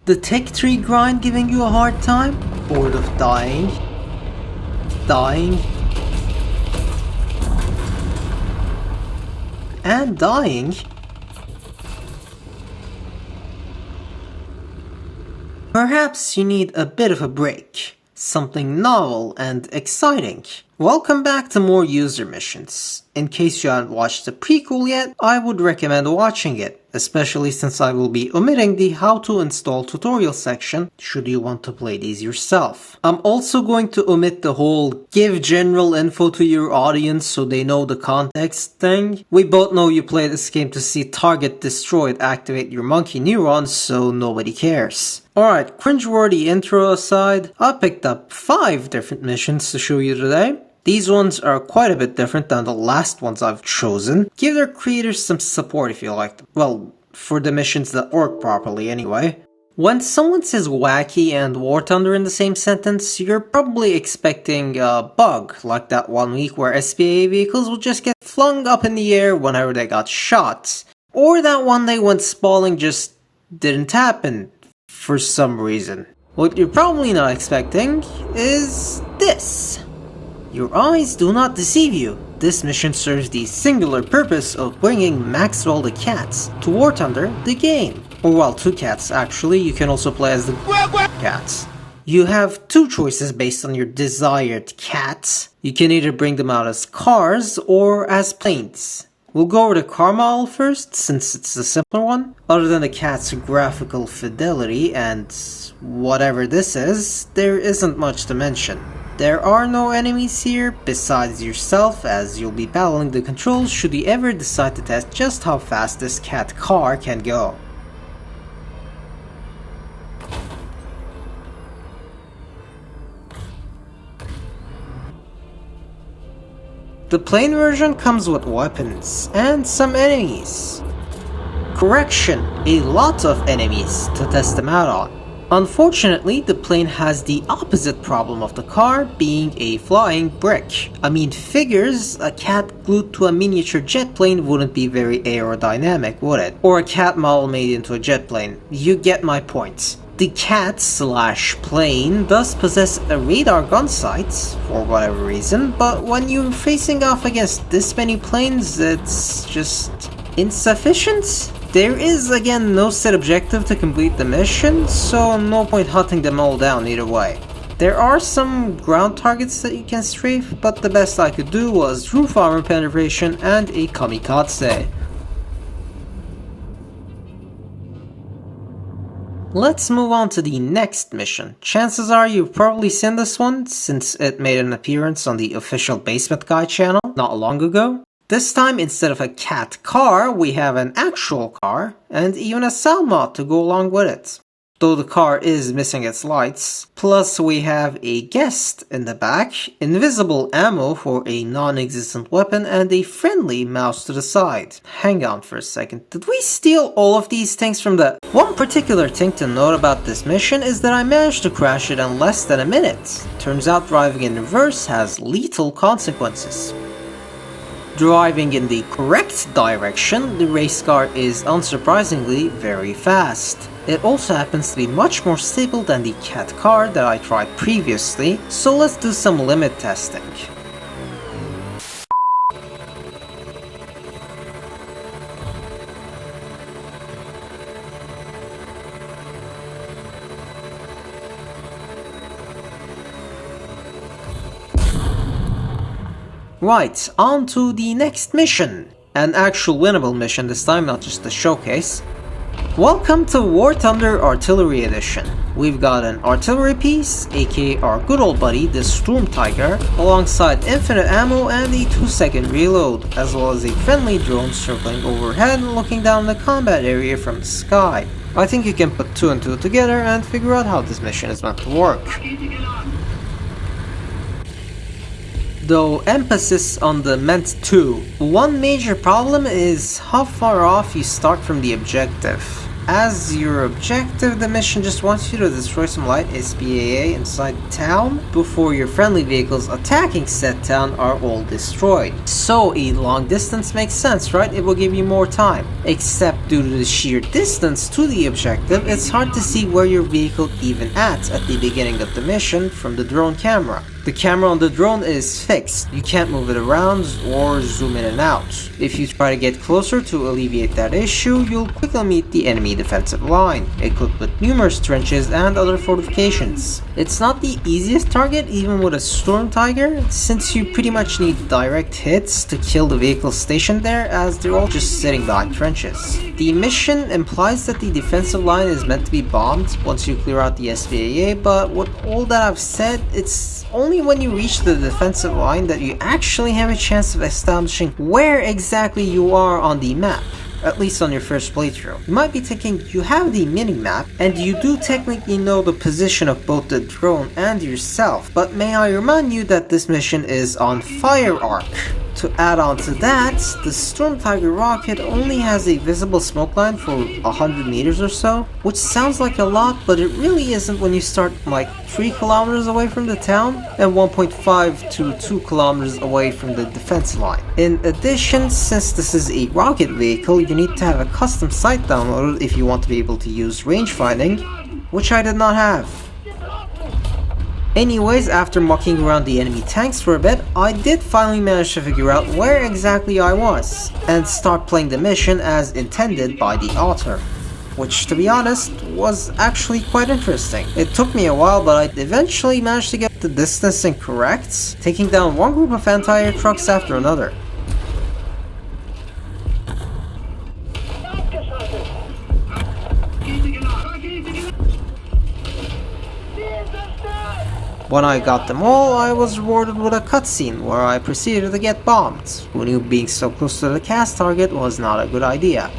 The tech tree grind giving you a hard time? Bored of dying? Dying? And dying? Perhaps you need a bit of a break. Something novel and exciting. Welcome back to more user missions. In case you haven't watched the prequel yet, I would recommend watching it, especially since I will be omitting the how to install tutorial section should you want to play these yourself. I'm also going to omit the whole give general info to your audience so they know the context thing. We both know you play this game to see target destroyed activate your monkey neurons, so nobody cares. Alright, cringeworthy intro aside, I picked up 5 different missions to show you today. These ones are quite a bit different than the last ones I've chosen. Give their creators some support if you like them. Well, for the missions that work properly anyway. When someone says wacky and War Thunder in the same sentence, you're probably expecting a bug, like that one week where SPA vehicles would just get flung up in the air whenever they got shot. Or that one day when spawning just didn't happen for some reason. What you're probably not expecting is this. Your eyes do not deceive you. This mission serves the singular purpose of bringing Maxwell the cat to Warthunder the game. Or well, 2 cats actually, you can also play as the cats. You have 2 choices based on your desired cat. You can either bring them out as cars or as planes. We'll go over the car model first, since it's the simpler one. Other than the cat's graphical fidelity and whatever this is, there isn't much to mention. There are no enemies here besides yourself, as you'll be battling the controls should you ever decide to test just how fast this cat car can go. The plane version comes with weapons and some enemies. Correction, a lot of enemies to test them out on. Unfortunately, the plane has the opposite problem of the car, being a flying brick. I mean, figures, a cat glued to a miniature jet plane wouldn't be very aerodynamic, would it? Or a cat model made into a jet plane. You get my point. The cat/plane does possess a radar gun sight, for whatever reason, but when you're facing off against this many planes, it's just insufficient? There is again no set objective to complete the mission, so no point hunting them all down either way. There are some ground targets that you can strafe, but the best I could do was roof armor penetration and a kamikaze. Let's move on to the next mission. Chances are you've probably seen this one, since it made an appearance on the official Basement Guy channel not long ago. This time, instead of a cat car, we have an actual car, and even a sound mod to go along with it. Though the car is missing its lights. Plus we have a guest in the back, invisible ammo for a non-existent weapon, and a friendly mouse to the side. Hang on for a second, did we steal all of these things from the... One particular thing to note about this mission is that I managed to crash it in less than a minute. Turns out driving in reverse has lethal consequences. Driving in the correct direction, the race car is unsurprisingly very fast. It also happens to be much more stable than the cat car that I tried previously, so let's do some limit testing. Right, on to the next mission. An actual winnable mission this time, not just a showcase. Welcome to War Thunder Artillery Edition. We've got an artillery piece, aka our good old buddy, the Storm Tiger, alongside infinite ammo and a 2-second reload, as well as a friendly drone circling overhead and looking down the combat area from the sky. I think you can put 2 and 2 together and figure out how this mission is meant to work. Though emphasis on the meant to. One major problem is how far off you start from the objective. As your objective, the mission just wants you to destroy some light SPAA inside town before your friendly vehicles attacking said town are all destroyed. So a long distance makes sense, right? It will give you more time. Except due to the sheer distance to the objective, it's hard to see where your vehicle even at the beginning of the mission from the drone camera. The camera on the drone is fixed. You can't move it around or zoom in and out. If you try to get closer to alleviate that issue, you'll quickly meet the enemy defensive line, equipped with numerous trenches and other fortifications. It's not the easiest target even with a Storm Tiger, since you pretty much need direct hits to kill the vehicles stationed there, as they're all just sitting behind trenches. The mission implies that the defensive line is meant to be bombed once you clear out the SPAA, but with all that I've said, it's only when you reach the defensive line that you actually have a chance of establishing where exactly you are on the map, at least on your first playthrough. You might be thinking you have the mini-map, and you do technically know the position of both the drone and yourself, but may I remind you that this mission is on Fire Arc. To add on to that, the Storm Tiger rocket only has a visible smoke line for 100 meters or so, which sounds like a lot, but it really isn't when you start like 3 kilometers away from the town and 1.5 to 2 kilometers away from the defense line. In addition, since this is a rocket vehicle, you need to have a custom sight downloaded if you want to be able to use range finding, which I did not have. Anyways, after mucking around the enemy tanks for a bit, I did finally manage to figure out where exactly I was, and start playing the mission as intended by the author. Which, to be honest, was actually quite interesting. It took me a while, but I eventually managed to get the distancing correct, taking down one group of anti-air trucks after another. When I got them all, I was rewarded with a cutscene where I proceeded to get bombed. Who knew being so close to the cast target was not a good idea.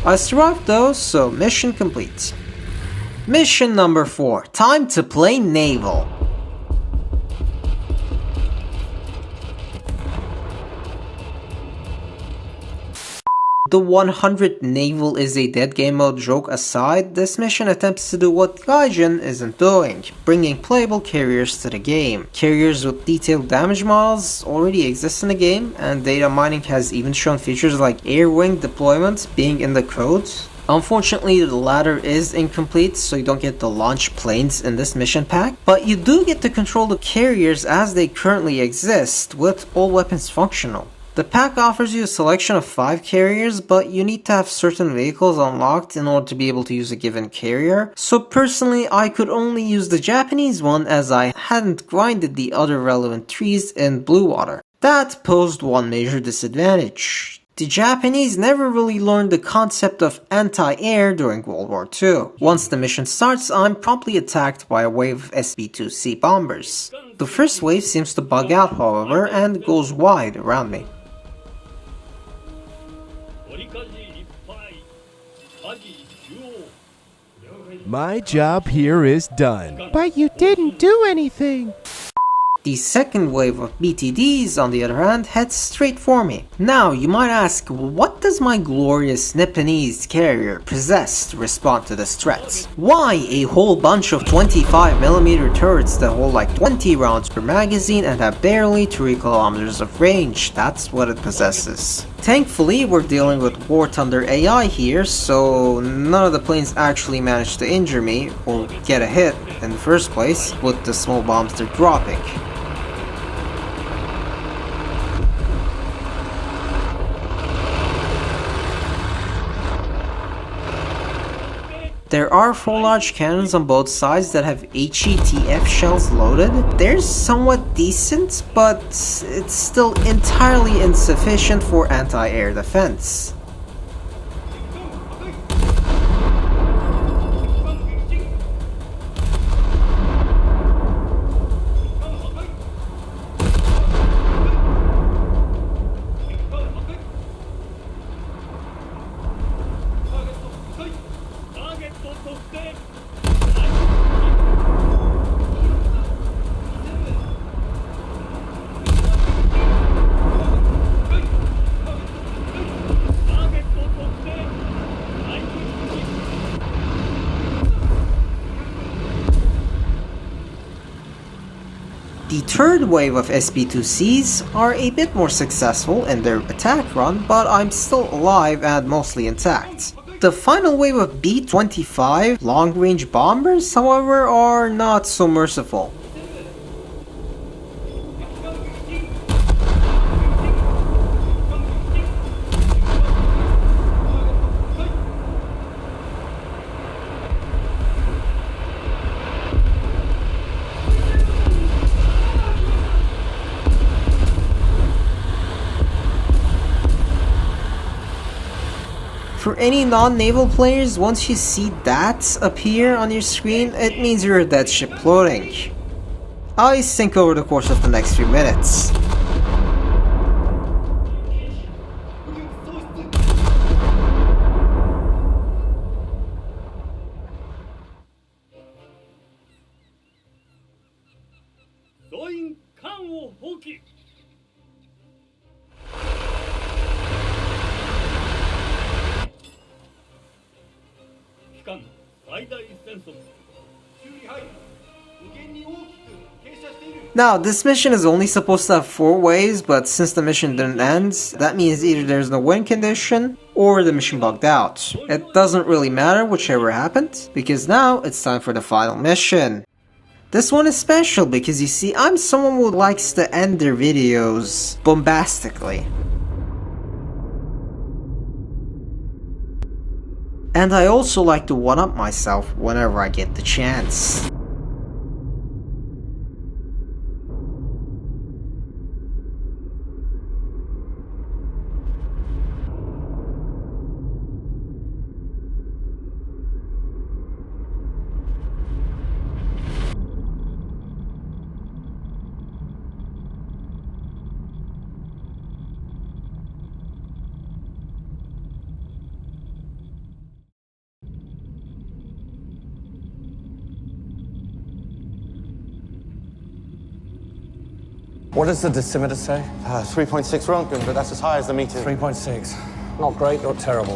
I survived though, so mission complete. Mission number 4. Time to play Naval. The 100 Naval is a dead game mode joke aside, this mission attempts to do what Gaijin isn't doing, bringing playable carriers to the game. Carriers with detailed damage models already exist in the game, and data mining has even shown features like air wing deployment being in the code. Unfortunately, the latter is incomplete, so you don't get to launch planes in this mission pack, but you do get to control the carriers as they currently exist, with all weapons functional. The pack offers you a selection of 5 carriers, but you need to have certain vehicles unlocked in order to be able to use a given carrier. So personally, I could only use the Japanese one as I hadn't grinded the other relevant trees in Blue Water. That posed one major disadvantage. The Japanese never really learned the concept of anti-air during World War II. Once the mission starts, I'm promptly attacked by a wave of SB-2C bombers. The first wave seems to bug out, however, and goes wide around me. My job here is done. But you didn't do anything. The second wave of BTDs, on the other hand, heads straight for me. Now, you might ask, what does my glorious Nipponese carrier possess to respond to this threat? Why a whole bunch of 25mm turrets that hold like 20 rounds per magazine and have barely 3 kilometers of range? That's what it possesses. Thankfully, we're dealing with War Thunder AI here, so none of the planes actually managed to injure me or get a hit in the first place with the small bombs they're dropping. There are 4 large cannons on both sides that have HETF shells loaded. They're somewhat decent, but it's still entirely insufficient for anti-air defense. third wave of SB2Cs are a bit more successful in their attack run, but I'm still alive and mostly intact. The final wave of B-25 long-range bombers, however, are not so merciful. For any non-naval players, once you see that appear on your screen, it means you're a dead ship floating. I sink over the course of the next few minutes. Now, this mission is only supposed to have 4 waves, but since the mission didn't end, that means either there's no win condition, or the mission bugged out. It doesn't really matter whichever happened, because now it's time for the final mission. This one is special because you see, I'm someone who likes to end their videos bombastically. And I also like to one-up myself whenever I get the chance. What does the decimeter say? 3.6 Rontgen, but that's as high as the meter. 3.6. Not great, not terrible.